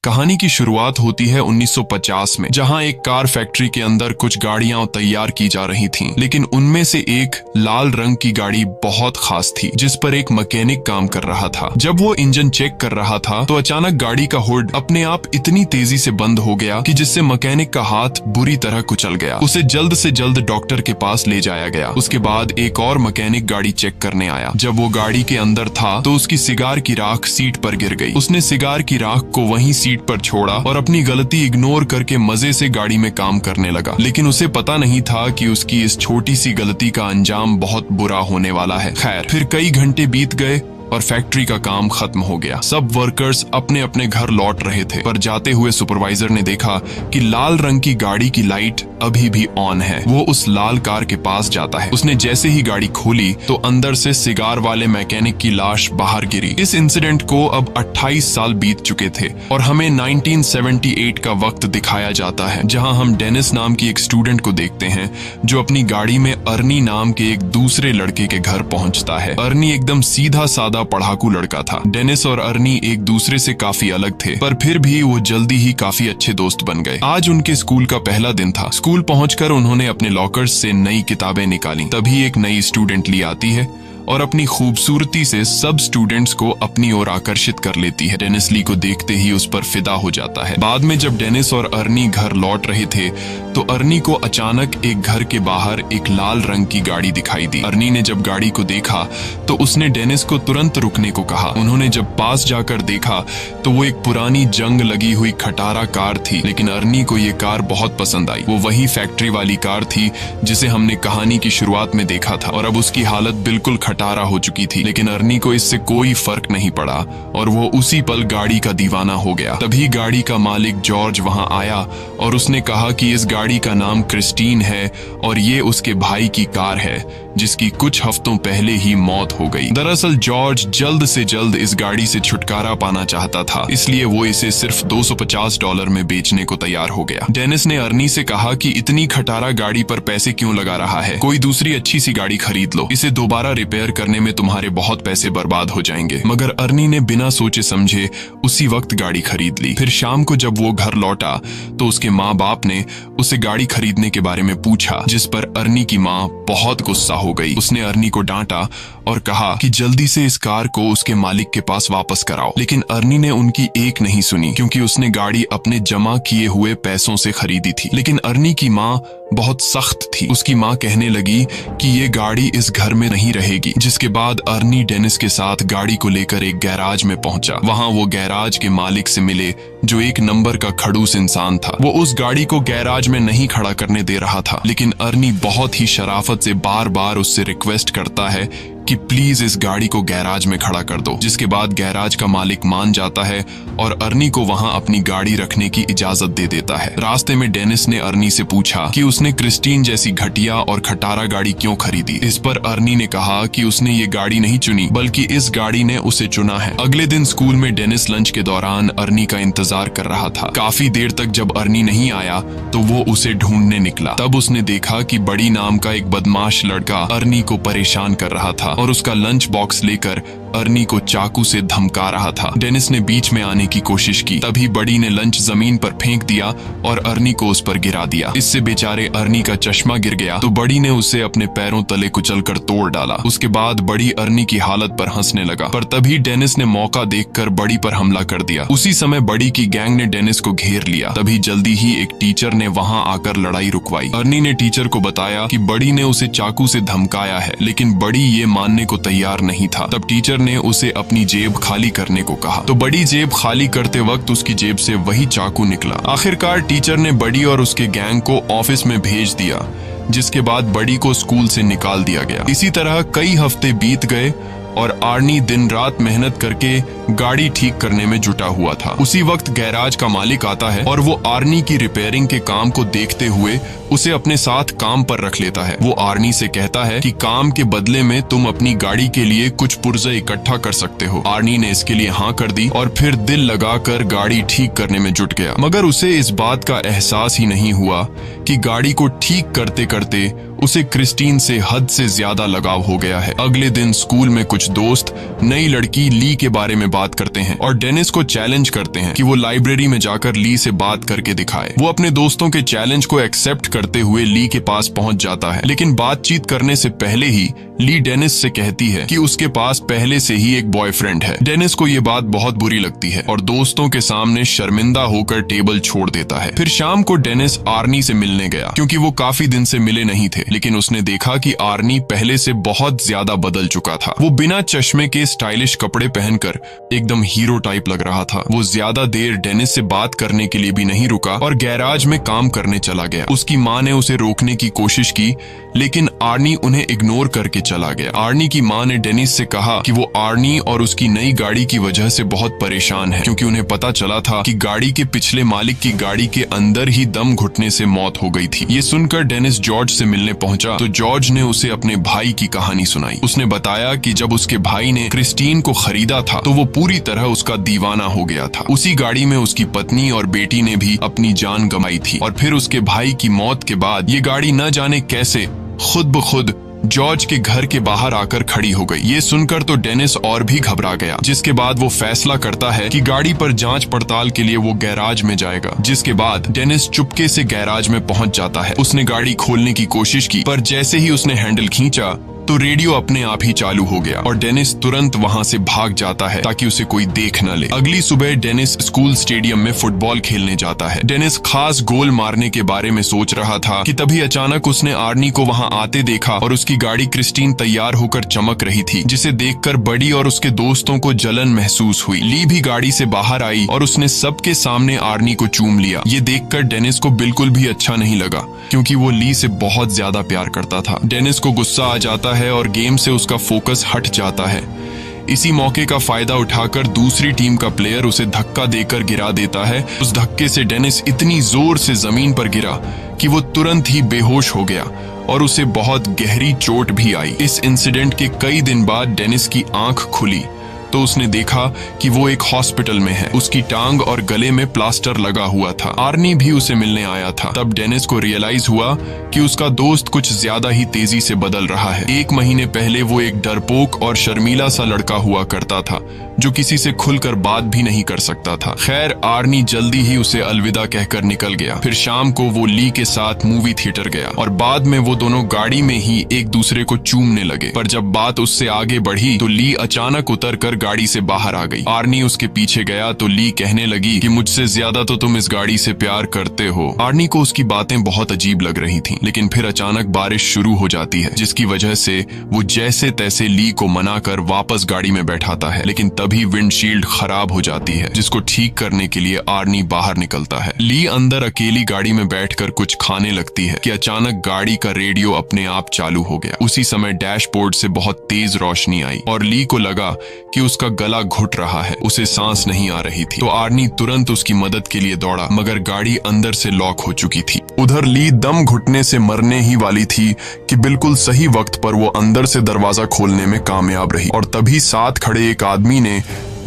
कहानी की शुरुआत होती है 1950 में, जहां एक कार फैक्ट्री के अंदर कुछ गाड़ियां तैयार की जा रही थीं, लेकिन उनमें से एक लाल रंग की गाड़ी बहुत खास थी, जिस पर एक मैकेनिक काम कर रहा था। जब वो इंजन चेक कर रहा था तो अचानक गाड़ी का हुड अपने आप इतनी तेजी से बंद हो गया कि जिससे मैकेनिक का हाथ बुरी तरह कुचल गया। उसे जल्द से जल्द डॉक्टर के पास ले जाया गया। उसके बाद एक और मैकेनिक गाड़ी चेक करने आया। जब वो गाड़ी के अंदर था तो उसकी सिगार की राख सीट पर गिर गई। उसने सिगार की राख को वहीं सीट पर छोड़ा और अपनी गलती इग्नोर करके मजे से गाड़ी में काम करने लगा। लेकिन उसे पता नहीं था कि उसकी इस छोटी सी गलती का अंजाम बहुत बुरा होने वाला है। खैर, फिर कई घंटे बीत गए और फैक्ट्री का काम खत्म हो गया। सब वर्कर्स अपने अपने घर लौट रहे थे, पर जाते हुए सुपरवाइजर ने देखा कि लाल रंग की गाड़ी की लाइट अभी भी ऑन है। वो उस लाल कार के पास जाता है। उसने जैसे ही गाड़ी खोली तो अंदर से सिगार वाले मैकेनिक की लाश बाहर गिरी। इस इंसिडेंट को अब 28 साल बीत चुके थे और हमें 1978 का वक्त दिखाया जाता है, जहां हम डेनिस नाम की एक स्टूडेंट को देखते हैं जो अपनी गाड़ी में अर्नी नाम के एक दूसरे लड़के के घर पहुंचता है। अर्नी एकदम सीधा साधा पढ़ाकू लड़का था। डेनिस और अर्नी एक दूसरे से काफी अलग थे, पर फिर भी वो जल्दी ही काफी अच्छे दोस्त बन गए। आज उनके स्कूल का पहला दिन था। स्कूल पहुंचकर उन्होंने अपने लॉकर्स से नई किताबें निकाली। तभी एक नई स्टूडेंट ली आती है और अपनी खूबसूरती से सब स्टूडेंट्स को अपनी ओर आकर्षित कर लेती है। डेनिस ली को देखते ही उस पर फिदा हो जाता है। बाद में जब डेनिस और अर्नी घर लौट रहे थे तो अर्नी को अचानक एक घर के बाहर एक लाल रंग की गाड़ी दिखाई दी। अर्नी ने जब गाड़ी को देखा तो उसने डेनिस को तुरंत रुकने को कहा। उन्होंने जब पास जाकर देखा तो वो एक पुरानी जंग लगी हुई खटारा कार थी, लेकिन अर्नी को ये कार बहुत पसंद आई। वो वही फैक्ट्री वाली कार थी जिसे हमने कहानी की शुरुआत में देखा था और अब उसकी हालत बिल्कुल खटारा हो चुकी थी। लेकिन अर्नी को इससे कोई फर्क नहीं पड़ा और वो उसी पल गाड़ी का दीवाना हो गया। तभी गाड़ी का मालिक जॉर्ज वहां आया और उसने कहा कि इस गाड़ी का नाम क्रिस्टीन है और ये उसके भाई की कार है जिसकी कुछ हफ्तों पहले ही मौत हो गई। दरअसल जॉर्ज जल्द से जल्द इस गाड़ी से छुटकारा पाना चाहता था, इसलिए वो इसे सिर्फ $250 में बेचने को तैयार हो गया। डेनिस ने अर्नी से कहा कि इतनी खटारा गाड़ी पर पैसे क्यों लगा रहा है, कोई दूसरी अच्छी सी गाड़ी खरीद लो, इसे दोबारा रिपेयर करने में तुम्हारे बहुत पैसे बर्बाद हो जाएंगे। मगर अर्नी ने बिना सोचे समझे उसी वक्त गाड़ी खरीद ली। फिर शाम को जब वो घर लौटा तो उसके माँ बाप ने उसे गाड़ी खरीदने के बारे में पूछा, जिस पर अर्नी की माँ बहुत गुस्सा हो गई। उसने अर्नी को डांटा और कहा कि जल्दी से इस कार को उसके मालिक के पास वापस कराओ। लेकिन अर्नी ने उनकी एक नहीं सुनी, क्योंकि उसने गाड़ी अपने जमा किए हुए पैसों से खरीदी थी। लेकिन अर्नी की माँ बहुत सख्त थी। उसकी माँ कहने लगी कि ये गाड़ी इस घर में नहीं रहेगी। जिसके बाद अर्नी डेनिस के साथ गाड़ी को लेकर एक गैराज में पहुंचा। वहां वो गैराज के मालिक से मिले, जो एक नंबर का खड़ूस इंसान था। वो उस गाड़ी को गैराज में नहीं खड़ा करने दे रहा था, लेकिन अर्नी बहुत ही शराफत से बार बार उससे रिक्वेस्ट करता है कि प्लीज इस गाड़ी को गैराज में खड़ा कर दो। जिसके बाद गैराज का मालिक मान जाता है और अर्नी को वहां अपनी गाड़ी रखने की इजाजत दे देता है। रास्ते में डेनिस ने अर्नी से पूछा कि उसने क्रिस्टीन जैसी घटिया और खटारा गाड़ी क्यों खरीदी। इस पर अर्नी ने कहा कि उसने ये गाड़ी नहीं चुनी, बल्कि इस गाड़ी ने उसे चुना है। अगले दिन स्कूल में डेनिस लंच के दौरान अर्नी का इंतजार कर रहा था। काफी देर तक जब अर्नी नहीं आया तो वो उसे ढूंढने निकला। तब उसने देखा कि बड़ी नाम का एक बदमाश लड़का अर्नी को परेशान कर रहा था और उसका लंच बॉक्स लेकर अर्नी को चाकू से धमका रहा था। डेनिस ने बीच में आने की कोशिश की, तभी बड़ी ने लंच जमीन पर फेंक दिया और अर्नी को उस पर गिरा दिया। इससे बेचारे अर्नी का चश्मा गिर गया तो बड़ी ने उसे अपने पैरों तले कुचलकर तोड़ डाला। उसके बाद बड़ी अर्नी की हालत पर हंसने लगा, पर तभी डेनिस ने मौका देखकर बड़ी पर हमला कर दिया। उसी समय बड़ी की गैंग ने डेनिस को घेर लिया। तभी जल्दी ही एक टीचर ने वहां आकर लड़ाई रुकवाई। अर्नी ने टीचर को बताया कि बड़ी ने उसे चाकू से धमकाया है, लेकिन बड़ी ये मानने को तैयार नहीं था। तब टीचर ने उसे अपनी जेब खाली करने को कहा, तो बड़ी जेब खाली करते वक्त उसकी जेब से वही चाकू निकला। आखिरकार टीचर ने बड़ी और उसके गैंग को ऑफिस में भेज दिया, जिसके बाद बड़ी को स्कूल से निकाल दिया गया। इसी तरह कई हफ्ते बीत गए और आर्नी दिन रात मेहनत करके गाड़ी ठीक करने में जुटा हुआ था। उसी वक्त गैराज का मालिक आता है और वो आर्नी की रिपेयरिंग के काम को देखते हुए उसे अपने साथ काम पर रख लेता है। वो आर्नी से कहता है कि काम के बदले में तुम अपनी गाड़ी के लिए कुछ पुर्जे इकट्ठा कर सकते हो। आर्नी ने इसके लिए हाँ कर दी और फिर दिल लगाकर गाड़ी ठीक करने में जुट गया। मगर उसे इस बात का एहसास ही नहीं हुआ कि गाड़ी को ठीक करते करते उसे क्रिस्टीन से हद से ज्यादा लगाव हो गया है। अगले दिन स्कूल में कुछ दोस्त नई लड़की ली के बारे में बात करते हैं और डेनिस को चैलेंज करते हैं कि वो लाइब्रेरी में जाकर ली से बात करके दिखाए। वो अपने दोस्तों के चैलेंज को एक्सेप्ट करते हुए ली के पास पहुंच जाता है, लेकिन बातचीत करने से पहले ही ली डेनिस से कहती है कि उसके पास पहले से ही एक बॉयफ्रेंड है। डेनिस को ये बात बहुत बुरी लगती है और दोस्तों के सामने शर्मिंदा होकर टेबल छोड़ देता है। फिर शाम को डेनिस आर्नी से मिलने गया क्योंकि वो काफी दिन से मिले नहीं थे, लेकिन उसने देखा कि आर्नी पहले से बहुत ज्यादा बदल चुका था। वो बिना चश्मे के स्टाइलिश कपड़े पहनकर एकदम हीरो टाइप लग रहा था। वो ज्यादा देर डेनिस से बात करने के लिए भी नहीं रुका और गैराज में काम करने चला गया। उसकी माँ ने उसे रोकने की कोशिश की, लेकिन आर्नी उन्हें इग्नोर करके चला गया। आर्नी की माँ ने डेनिस से कहा कि वो आर्नी और उसकी नई गाड़ी की वजह से बहुत परेशान है, क्योंकि उन्हें पता चला था कि गाड़ी के पिछले मालिक की गाड़ी के अंदर ही दम घुटने से मौत हो गई थी। ये सुनकर डेनिस जॉर्ज से मिलने पहुंचा तो जॉर्ज ने उसे अपने भाई की कहानी सुनाई। उसने बताया कि जब उसके भाई ने क्रिस्टीन को खरीदा था तो वो पूरी तरह उसका दीवाना हो गया था। उसी गाड़ी में उसकी पत्नी और बेटी ने भी अपनी जान गंवाई थी और फिर उसके भाई की मौत के बाद ये गाड़ी न जाने कैसे खुद ब खुद जॉर्ज के घर के बाहर आकर खड़ी हो गई। ये सुनकर तो डेनिस और भी घबरा गया, जिसके बाद वो फैसला करता है कि गाड़ी पर जांच पड़ताल के लिए वो गैराज में जाएगा। जिसके बाद डेनिस चुपके से गैराज में पहुंच जाता है। उसने गाड़ी खोलने की कोशिश की, पर जैसे ही उसने हैंडल खींचा तो रेडियो अपने आप ही चालू हो गया और डेनिस तुरंत वहां से भाग जाता है ताकि उसे कोई देख न ले। अगली सुबह डेनिस स्कूल स्टेडियम में फुटबॉल खेलने जाता है। डेनिस खास गोल मारने के बारे में सोच रहा था कि तभी अचानक उसने आर्नी को वहां आते देखा और उसकी गाड़ी क्रिस्टीन तैयार होकर चमक रही थी, जिसे देखकर बडी और उसके दोस्तों को जलन महसूस हुई। ली भी गाड़ी से बाहर आई और उसने सबके सामने आर्नी को चूम लिया। ये देखकर डेनिस को बिल्कुल भी अच्छा नहीं लगा, क्योंकि वो ली से बहुत ज्यादा प्यार करता था। डेनिस को गुस्सा आ जाता है और गेम से उसका फोकस हट जाता है। इसी मौके का फायदा उठाकर दूसरी टीम का प्लेयर उसे धक्का देकर गिरा देता है। उस धक्के से डेनिस इतनी जोर से जमीन पर गिरा कि वो तुरंत ही बेहोश हो गया और उसे बहुत गहरी चोट भी आई। इस इंसिडेंट के कई दिन बाद डेनिस की आंख खुली तो उसने देखा कि वो एक हॉस्पिटल में है। उसकी टांग और गले में प्लास्टर लगा हुआ था। आर्नी भी उसे मिलने आया था। तब डेनिस को रियलाइज हुआ कि उसका दोस्त कुछ ज्यादा ही तेजी से बदल रहा है। 1 महीने पहले वो एक डरपोक और शर्मीला सा लड़का हुआ करता था जो किसी से खुलकर बात भी नहीं कर सकता था। खैर, आर्नी जल्दी ही उसे अलविदा कहकर निकल गया। फिर शाम को वो ली के साथ मूवी थिएटर गया और बाद में वो दोनों गाड़ी में ही एक दूसरे को चूमने लगे। पर जब बात उससे आगे बढ़ी तो ली अचानक उतरकर गाड़ी से बाहर आ गई। आर्नी उसके पीछे गया तो ली कहने लगी कि मुझसे ज्यादा तो तुम इस गाड़ी से प्यार करते हो। आर्नी को उसकी बातें बहुत अजीब लग रही थीं, लेकिन फिर अचानक बारिश शुरू हो जाती है, जिसकी वजह से वो जैसे तैसे ली को मनाकर वापस गाड़ी में बैठाता है। लेकिन तभी विंडशील्ड खराब हो जाती है, जिसको ठीक करने के लिए आर्नी बाहर निकलता है। ली अंदर अकेली गाड़ी में बैठकर कुछ खाने लगती है कि अचानक गाड़ी का रेडियो अपने आप चालू हो गया। उसी समय डैशबोर्ड से बहुत तेज रोशनी आई और ली को लगा कि उसका गला घुट रहा है, उसे सांस नहीं आ रही थी। तो आर्नी तुरंत उसकी मदद के लिए दौड़ा, मगर गाड़ी अंदर से लॉक हो चुकी थी। उधर ली दम घुटने से मरने ही वाली थी कि बिल्कुल सही वक्त पर वो अंदर से दरवाजा खोलने में कामयाब रही और तभी साथ खड़े एक आदमी ने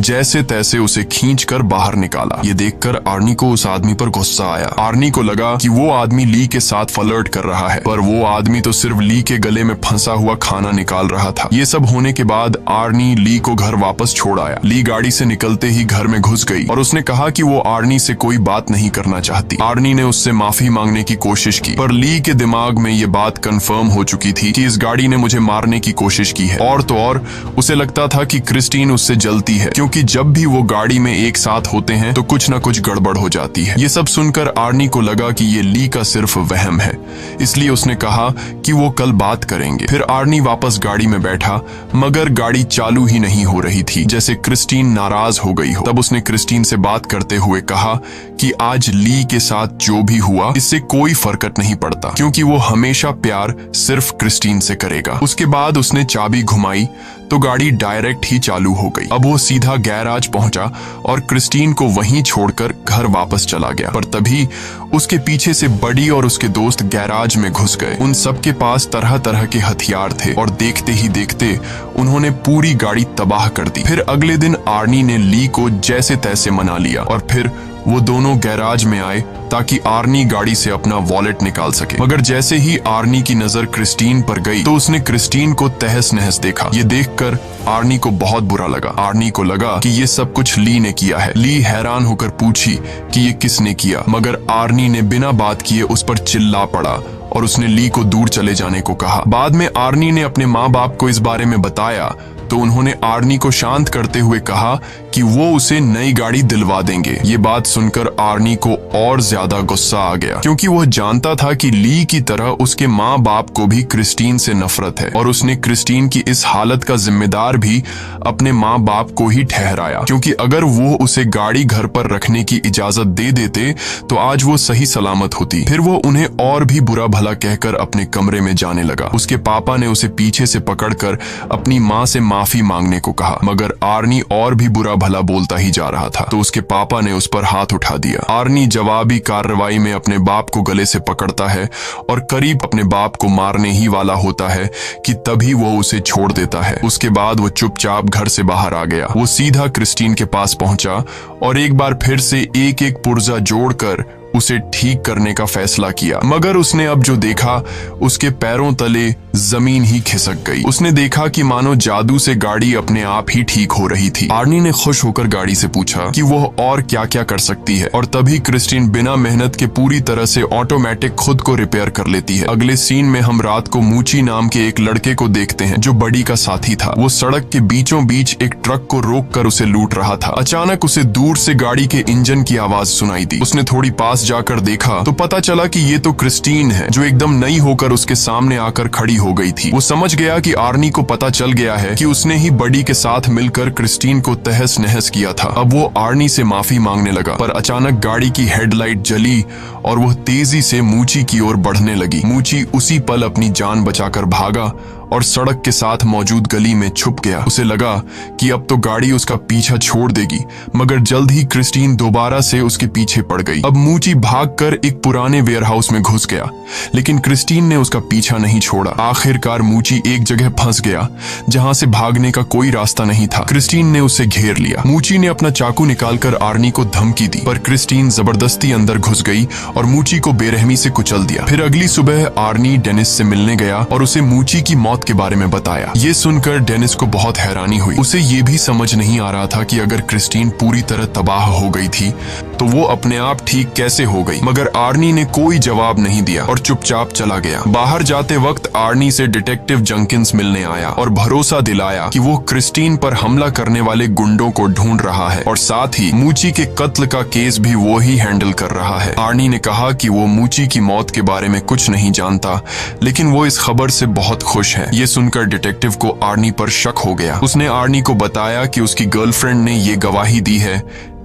जैसे तैसे उसे खींचकर बाहर निकाला। ये देखकर आर्नी को उस आदमी पर गुस्सा आया। आर्नी को लगा कि वो आदमी ली के साथ फ्लर्ट कर रहा है, पर वो आदमी तो सिर्फ ली के गले में फंसा हुआ खाना निकाल रहा था। ये सब होने के बाद आर्नी ली को घर वापस छोड़ आया। ली गाड़ी से निकलते ही घर में घुस गई और उसने कहा कि वो आर्नी से कोई बात नहीं करना चाहती। आर्नी ने उससे माफी मांगने की कोशिश की, पर ली के दिमाग में ये बात कंफर्म हो चुकी थी कि इस गाड़ी ने मुझे मारने की कोशिश की है। और तो और उसे लगता था कि क्रिस्टीन उससे जलती है, क्योंकि जब भी वो गाड़ी में एक साथ होते हैं तो कुछ न कुछ गड़बड़ हो जाती है। ये सब सुनकर आर्नी को लगा कि ये ली का सिर्फ वहम है, इसलिए उसने कहा कि वो कल बात करेंगे। फिर आर्नी वापस गाड़ी में बैठा, मगर गाड़ी चालू ही नहीं हो रही थी, जैसे क्रिस्टीन नाराज हो गई हो। तब उसने क्रिस्टीन से बात करते हुए कहा कि आज ली के साथ जो भी हुआ इससे कोई फर्क नहीं पड़ता, क्योंकि वो हमेशा प्यार सिर्फ क्रिस्टीन से करेगा। उसके बाद उसने चाबी घुमाई तो गाड़ी डायरेक्ट ही चालू हो गई। अब वो सीधा गैराज पहुंचा और क्रिस्टीन को वहीं छोड़कर घर वापस चला गया। पर तभी उसके पीछे से बडी और उसके दोस्त गैराज में घुस गए। उन सबके पास तरह तरह के हथियार थे और देखते ही देखते उन्होंने पूरी गाड़ी तबाह कर दी। फिर अगले दिन आर्नी ने ली को जैसे तैसे मना लिया और फिर वो दोनों गैराज में आए ताकि आर्नी गाड़ी से अपना वॉलेट निकाल सके। मगर जैसे ही आर्नी की नजर क्रिस्टीन पर गई तो उसने क्रिस्टीन को तहस नहस देखा। ये देखकर आर्नी को बहुत बुरा लगा। आर्नी को लगा कि ये सब कुछ ली ने किया है। ली हैरान होकर पूछी कि ये किसने किया, मगर आर्नी ने बिना बात किए उस पर चिल्ला पड़ा और उसने ली को दूर चले जाने को कहा। बाद में आर्नी ने अपने माँ बाप को इस बारे में बताया तो उन्होंने आर्नी को शांत करते हुए कहा कि वो उसे नई गाड़ी दिलवा देंगे। ये बात सुनकर आर्नी को और ज्यादा गुस्सा आ गया, क्योंकि वह जानता था कि ली की तरह उसके माँ बाप को भी क्रिस्टीन से नफरत है और उसने क्रिस्टीन की इस हालत का जिम्मेदार भी अपने माँ बाप को ही ठहराया, क्योंकि अगर वो उसे गाड़ी घर पर रखने की इजाजत दे देते तो आज वो सही सलामत होती। फिर वो उन्हें और भी बुरा भला कहकर अपने कमरे में जाने लगा। उसके पापा ने उसे पीछे से पकड़कर अपनी माँ से माफी मांगने को कहा, मगर आर्नी और भी बुरा भला बोलता ही जा रहा था तो उसके पापा ने उस पर हाथ उठा दिया। आर्नी जवाबी कार्रवाई में अपने बाप को गले से पकड़ता है और करीब अपने बाप को मारने ही वाला होता है कि तभी वो उसे छोड़ देता है। उसके बाद वो चुपचाप घर से बाहर आ गया। वो सीधा क्रिस्टीन के पास पहुंचा और एक बार फिर से एक एक पुर्जा जोड़कर उसे ठीक करने का फैसला किया, मगर उसने अब जो देखा उसके पैरों तले जमीन ही खिसक गई। उसने देखा कि मानो जादू से गाड़ी अपने आप ही ठीक हो रही थी। आर्नी ने खुश होकर गाड़ी से पूछा कि वह और क्या क्या कर सकती है और तभी क्रिस्टीन बिना मेहनत के पूरी तरह से ऑटोमेटिक खुद को रिपेयर कर लेती है। अगले सीन में हम रात को मूची नाम के एक लड़के को देखते हैं जो बडी का साथी था। वो सड़क के बीचों बीच एक ट्रक को रोक कर उसे लूट रहा था। अचानक उसे दूर से गाड़ी के इंजन की आवाज सुनाई दी। उसने थोड़ी पास जाकर देखा तो पता चला कि ये तो क्रिस्टीन है, जो एकदम नई होकर उसके सामने आकर खड़ी हो गई थी। वो समझ गया कि आर्नी को पता चल गया है कि उसने ही बडी के साथ मिलकर क्रिस्टीन को तहस नहस किया था। अब वो आर्नी से माफी मांगने लगा, पर अचानक गाड़ी की हेडलाइट जली और वह तेजी से मूची की ओर बढ़ने लगी। मूची उसी पल अपनी जान बचाकर भागा और सड़क के साथ मौजूद गली में छुप गया। उसे लगा कि अब तो गाड़ी उसका पीछा छोड़ देगी, मगर जल्द ही क्रिस्टीन दोबारा से उसके पीछे पड़ गई। अब मूची भागकर एक पुराने वेयरहाउस में घुस गया, लेकिन क्रिस्टीन ने उसका पीछा नहीं छोड़ा। आखिरकार मूची एक जगह फंस गया जहां से भागने का कोई रास्ता नहीं था। क्रिस्टीन ने उसे घेर लिया। मूची ने अपना चाकू निकालकर आर्नी को धमकी दी, पर क्रिस्टीन जबरदस्ती अंदर घुस गई और मूची को बेरहमी से कुचल दिया। फिर अगली सुबह आर्नी डेनिस से मिलने गया और उसे मूची की मौत के बारे में बताया। ये सुनकर डेनिस को बहुत हैरानी हुई। उसे ये भी समझ नहीं आ रहा था कि अगर क्रिस्टीन पूरी तरह तबाह हो गई थी तो वो अपने आप ठीक कैसे हो गई। मगर आर्नी ने कोई जवाब नहीं दिया और चुपचाप चला गया। बाहर जाते वक्त आर्नी से डिटेक्टिव जंकिंस मिलने आया और भरोसा दिलाया कि वो क्रिस्टीन पर हमला करने वाले गुंडों को ढूंढ रहा है और साथ ही मूची के कत्ल का केस भी वो ही हैंडल कर रहा है। आर्नी ने कहा कि वो मूची की मौत के बारे में कुछ नहीं जानता, लेकिन वो इस खबर से बहुत खुश है। ये सुनकर डिटेक्टिव को आर्नी पर शक हो गया। उसने आर्नी को बताया कि उसकी गर्लफ्रेंड ने ये गवाही दी है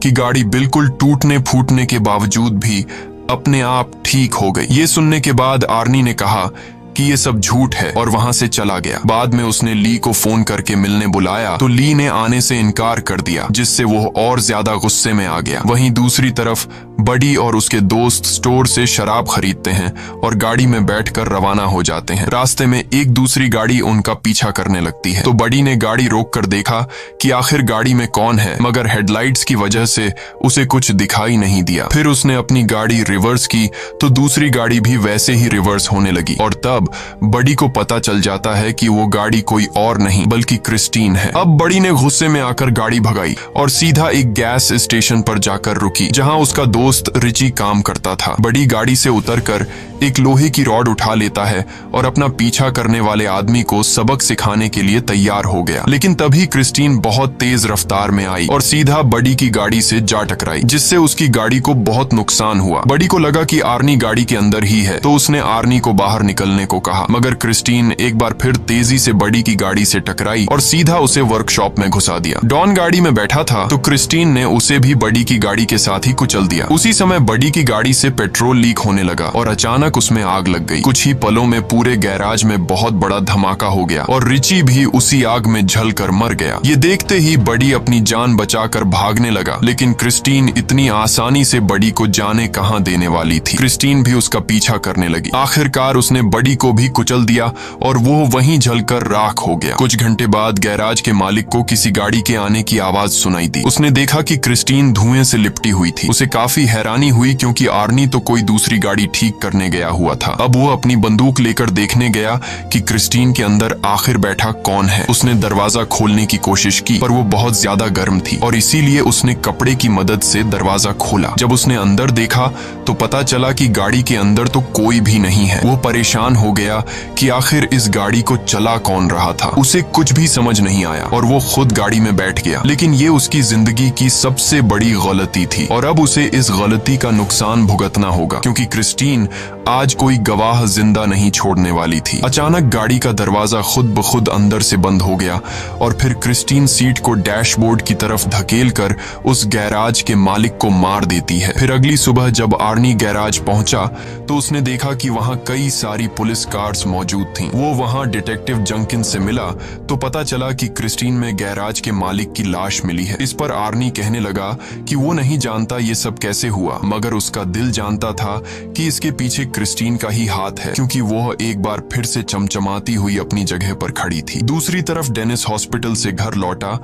कि गाड़ी बिल्कुल टूटने फूटने के बावजूद भी अपने आप ठीक हो गई। ये सुनने के बाद आर्नी ने कहा कि ये सब झूठ है और वहां से चला गया। बाद में उसने ली को फोन करके मिलने बुलाया तो ली ने आने से इनकार कर दिया, जिससे वो और ज्यादा गुस्से में आ गया। वहीं दूसरी तरफ बडी और उसके दोस्त स्टोर से शराब खरीदते हैं और गाड़ी में बैठकर रवाना हो जाते हैं। रास्ते में एक दूसरी गाड़ी उनका पीछा करने लगती है तो बडी ने गाड़ी रोककर देखा कि आखिर गाड़ी में कौन है, मगर हेडलाइट्स की वजह से उसे कुछ दिखाई नहीं दिया। फिर उसने अपनी गाड़ी रिवर्स की तो दूसरी गाड़ी भी वैसे ही रिवर्स होने लगी और तब बडी को पता चल जाता है कि वो गाड़ी कोई और नहीं बल्कि क्रिस्टीन है। अब बडी ने गुस्से में आकर गाड़ी भगाई और सीधा एक गैस स्टेशन पर जाकर रुकी जहां उसका दोस्त रिची काम करता था। बडी गाड़ी से उतरकर एक लोहे की रॉड उठा लेता है और अपना पीछा करने वाले आदमी को सबक सिखाने के लिए तैयार हो गया। लेकिन तभी क्रिस्टीन बहुत तेज रफ्तार में आई और सीधा बडी की गाड़ी से जा टकराई, जिससे उसकी गाड़ी को बहुत नुकसान हुआ। बडी को लगा कि आर्नी गाड़ी के अंदर ही है तो उसने आर्नी को बाहर निकलने को कहा, मगर क्रिस्टीन एक बार फिर तेजी से बडी की गाड़ी से टकराई और सीधा उसे वर्कशॉप में घुसा दिया। डॉन गाड़ी में बैठा था तो क्रिस्टीन ने उसे भी बडी की गाड़ी के साथ ही कुचल दिया। उसी समय बडी की गाड़ी से पेट्रोल लीक होने लगा और अचानक उसमें आग लग गई। कुछ ही पलों में पूरे गैराज में बहुत बड़ा धमाका हो गया और रिची भी उसी आग में जलकर मर गया। ये देखते ही बडी अपनी जान बचाकर भागने लगा, लेकिन क्रिस्टीन इतनी आसानी से बडी को जाने कहां देने वाली थी। क्रिस्टीन भी उसका पीछा करने लगी। आखिरकार उसने बडी को भी कुचल दिया और वो वहीं जलकर राख हो गया। कुछ घंटे बाद गैराज के मालिक को किसी गाड़ी के आने की आवाज सुनाई दी। उसने देखा कि क्रिस्टीन धुएं से लिपटी हुई थी। उसे काफी हैरानी हुई क्योंकि आर्नी तो कोई दूसरी गाड़ी ठीक करने गया हुआ था। अब वो अपनी बंदूक लेकर देखने गया कि क्रिस्टीन के अंदर आखिर बैठा कौन है। उसने दरवाजा खोलने की कोशिश की पर वो बहुत ज्यादा गर्म थी और इसीलिए उसने कपड़े की मदद से दरवाजा खोला। जब उसने अंदर देखा तो पता चला कि गाड़ी के अंदर तो कोई भी नहीं है। वो परेशान हो गया कि आखिर इस गाड़ी को चला कौन रहा था। उसे कुछ भी समझ नहीं आया और वो खुद गाड़ी में बैठ गया। लेकिन ये उसकी जिंदगी की सबसे बड़ी गलती थी और अब उसे इस गलती का नुकसान भुगतना होगा क्योंकि क्रिस्टीन आज कोई गवाह जिंदा नहीं छोड़ने वाली थी। अचानक गाड़ी का दरवाजा खुद ब खुद अंदर से बंद हो गया और फिर क्रिस्टीन सीट को डैशबोर्ड की तरफ धकेलकर उस गैराज के मालिक को मार देती है। फिर अगली सुबह जब आर्नी गैराज पहुंचा तो उसने देखा कि वहां कई सारी पुलिस कार्स मौजूद थीं। वो वहां डिटेक्टिव जंकिन से मिला तो पता चला कि क्रिस्टीन में गैराज के मालिक की लाश मिली है। इस पर आर्नी कहने लगा कि वो नहीं जानता ये सब कैसे हुआ, मगर उसका दिल जानता था कि इसके पीछे क्रिस्टीन का ही हाथ है क्योंकि वो एक बार फिर से चमचमाती हुई अपनी जगह पर खड़ी थी। दूसरी तरफ डेनिस हॉस्पिटल से घर लौटा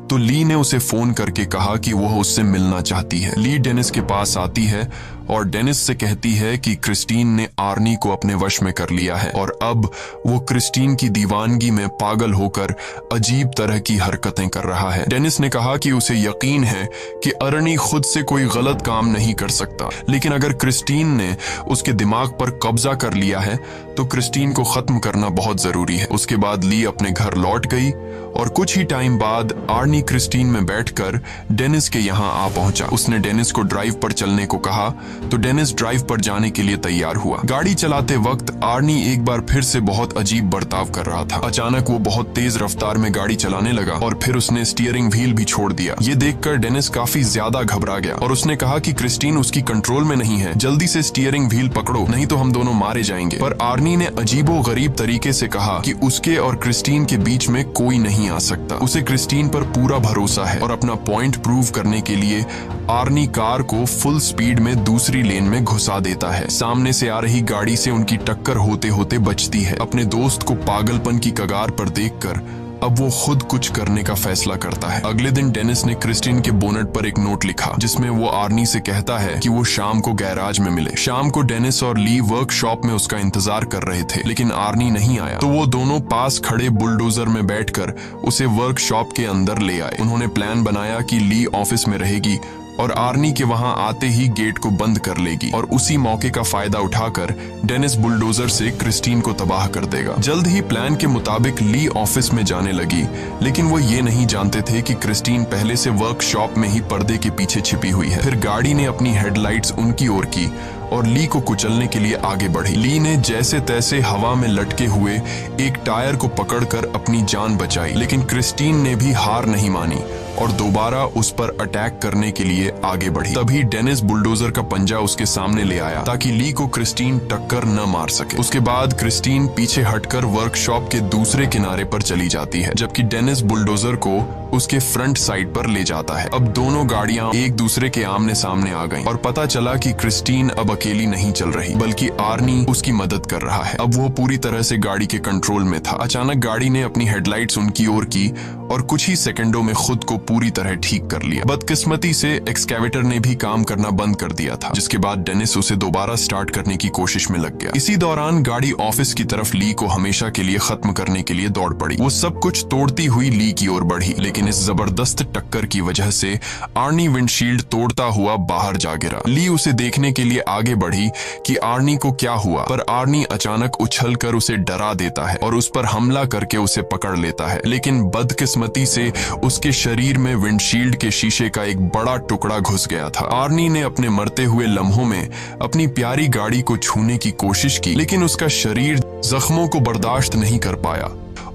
तो ली ने उसे फोन करके कहा कि वह उससे मिलना चाहती है। ली डेनिस के पास आती है और डेनिस से कहती है कि क्रिस्टीन ने आर्नी को अपने वश में कर लिया है और अब वो क्रिस्टीन की दीवानगी में पागल होकर अजीब तरह की हरकतें कर रहा है। डेनिस ने कहा कि उसे यकीन है कि आर्नी खुद से कोई गलत काम नहीं कर सकता, लेकिन अगर क्रिस्टीन ने उसके दिमाग पर कब्जा कर लिया है तो क्रिस्टीन को खत्म करना बहुत जरूरी है। उसके बाद ली अपने घर लौट गई और कुछ ही टाइम बाद आर्नी क्रिस्टीन में बैठकर डेनिस के यहाँ आ पहुंचा। उसने डेनिस को ड्राइव पर चलने को कहा तो डेनिस ड्राइव पर जाने के लिए तैयार हुआ। गाड़ी चलाते वक्त आर्नी एक बार फिर से बहुत अजीब बर्ताव कर रहा था। अचानक वो बहुत तेज रफ्तार में गाड़ी चलाने लगा और फिर उसने स्टीयरिंग व्हील भी छोड़ दिया। ये देखकर डेनिस काफी ज्यादा घबरा गया और उसने कहा कि क्रिस्टीन उसकी कंट्रोल में नहीं है, जल्दी से स्टीयरिंग व्हील पकड़ो नहीं तो हम दोनों मारे जाएंगे। पर आर्नी ने अजीबो गरीब तरीके से कहा कि उसके और क्रिस्टीन के बीच में कोई नहीं आ सकता। उसे क्रिस्टीन पर पूरा भरोसा है और अपना पॉइंट प्रूव करने के लिए आर्नी कार को फुल स्पीड में दूसरी लेन में घुसा देता है। सामने से आ रही गाड़ी से उनकी टक्कर होते होते बचती है। अपने दोस्त को पागलपन की कगार पर देखकर अब वो खुद कुछ करने का फैसला करता है। अगले दिन डेनिस ने क्रिस्टीन के बोनट पर एक नोट लिखा जिसमें वो आर्नी से कहता है कि वो शाम को गैराज में मिले। शाम को डेनिस और ली वर्कशॉप में उसका इंतजार कर रहे थे लेकिन आर्नी नहीं आया तो वो दोनों पास खड़े बुलडोजर में बैठकर उसे वर्कशॉप के अंदर ले आए। उन्होंने प्लान बनाया कि ली ऑफिस में रहेगी और आर्नी के वहां आते ही गेट को बंद कर लेगी और उसी मौके का फायदा उठाकर डेनिस बुलडोजर से क्रिस्टीन को तबाह कर देगा। जल्द ही प्लान के मुताबिक ली ऑफिस में जाने लगी, लेकिन वो ये नहीं जानते थे कि क्रिस्टीन पहले से वर्कशॉप में ही पर्दे के पीछे छिपी हुई है। फिर गाड़ी ने अपनी हेडलाइट्स उनकी ओर की और ली को कुचलने के लिए आगे बढ़ी। ली ने जैसे तैसे हवा में लटके हुए एक टायर को पकड़कर अपनी जान बचाई, लेकिन क्रिस्टीन ने भी हार नहीं मानी और दोबारा उस पर अटैक करने के लिए आगे बढ़ी। तभी डेनिस बुलडोजर का पंजा उसके सामने ले आया ताकि ली को क्रिस्टीन टक्कर न मार सके। उसके बाद क्रिस्टीन पीछे हटकर वर्कशॉप के दूसरे किनारे पर चली जाती है जबकि डेनिस बुलडोजर को उसके फ्रंट साइड पर ले जाता है। अब दोनों गाड़ियां एक दूसरे के आमने सामने आ गईं और पता चला कि क्रिस्टीन अब अकेली नहीं चल रही बल्कि आर्नी उसकी मदद कर रहा है। अब वो पूरी तरह से गाड़ी के कंट्रोल में था। अचानक गाड़ी ने अपनी हेडलाइट्स उनकी ओर की और कुछ ही सेकंडों में खुद को पूरी तरह ठीक कर लिया। बदकिस्मती से एक्सकैवेटर ने भी काम करना बंद कर दिया था, जिसके बाद डेनिस उसे दोबारा स्टार्ट करने की कोशिश में लग गया। इसी दौरान गाड़ी ऑफिस की तरफ ली को हमेशा के लिए खत्म करने के लिए दौड़ पड़ी। वो सब कुछ तोड़ती हुई ली की ओर बढ़ी, लेकिन इस जबरदस्त टक्कर की वजह से आर्नी विंडशील्ड तोड़ता हुआ बाहर जा गिरा। ली उसे देखने के लिए आगे बढ़ी कि आर्नी को क्या हुआ, पर आर्नी अचानक उछलकर उसे डरा देता है और उस पर हमला करके उसे पकड़ लेता है। लेकिन बदकिस्मती से उसके शरीर में विंडशील्ड के शीशे का एक बड़ा टुकड़ा घुस गया था। आर्नी ने अपने मरते हुए लम्हों में अपनी प्यारी गाड़ी को छूने की कोशिश की, लेकिन उसका शरीर जख्मों को बर्दाश्त नहीं कर पाया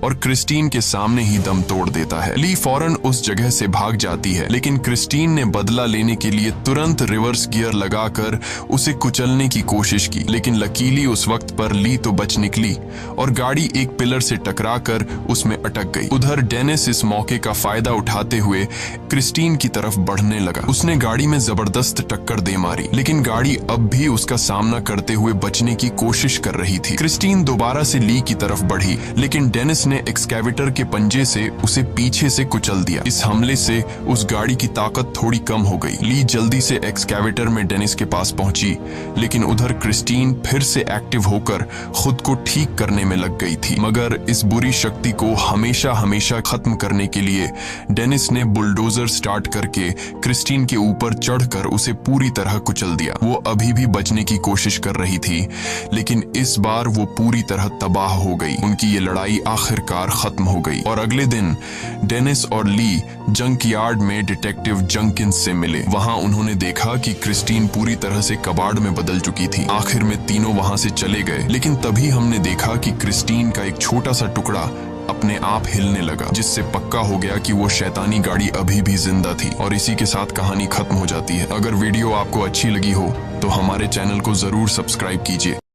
और क्रिस्टीन के सामने ही दम तोड़ देता है। ली फौरन उस जगह से भाग जाती है, लेकिन क्रिस्टीन ने बदला लेने के लिए तुरंत रिवर्स गियर लगाकर उसे कुचलने की कोशिश की, लेकिन लकीली उस वक्त पर ली तो बच निकली और गाड़ी एक पिलर से टकराकर उसमें अटक गई। उधर डेनिस इस मौके का फायदा उठाते हुए क्रिस्टीन की तरफ बढ़ने लगा। उसने गाड़ी में जबरदस्त टक्कर दे मारी, लेकिन गाड़ी अब भी उसका सामना करते हुए बचने की कोशिश कर रही थी। क्रिस्टीन दोबारा से ली की तरफ बढ़ी, लेकिन डेनिस ने एक्सकैवेटर के पंजे से उसे पीछे से कुचल दिया। इस हमले से उस गाड़ी की ताकत थोड़ी कम हो गई। ली जल्दी से एक्सकैवेटर में डेनिस के पास पहुंची, लेकिन उधर क्रिस्टीन फिर से एक्टिव होकर खुद को ठीक करने में लग गई थी। मगर इस बुरी शक्ति को हमेशा हमेशा खत्म करने के लिए डेनिस ने बुलडोजर स्टार्ट करके क्रिस्टीन के ऊपर चढ़कर उसे पूरी तरह कुचल दिया। वो अभी भी बचने की कोशिश कर रही थी, लेकिन इस बार वो पूरी तरह तबाह हो गई। उनकी ये लड़ाई आखिरकार खत्म हो गई और अगले दिन डेनिस और ली जंक यार्ड में डिटेक्टिव जंकिंस से मिले। वहां उन्होंने देखा कि क्रिस्टीन पूरी तरह से कबाड़ में बदल चुकी थी। आखिर में तीनों वहां से चले गए, लेकिन तभी हमने देखा कि क्रिस्टीन का एक छोटा सा टुकड़ा अपने आप हिलने लगा, जिससे पक्का हो गया कि वो शैतानी गाड़ी अभी भी जिंदा थी। और इसी के साथ कहानी खत्म हो जाती है। अगर वीडियो आपको अच्छी लगी हो तो हमारे चैनल को जरूर सब्सक्राइब कीजिए।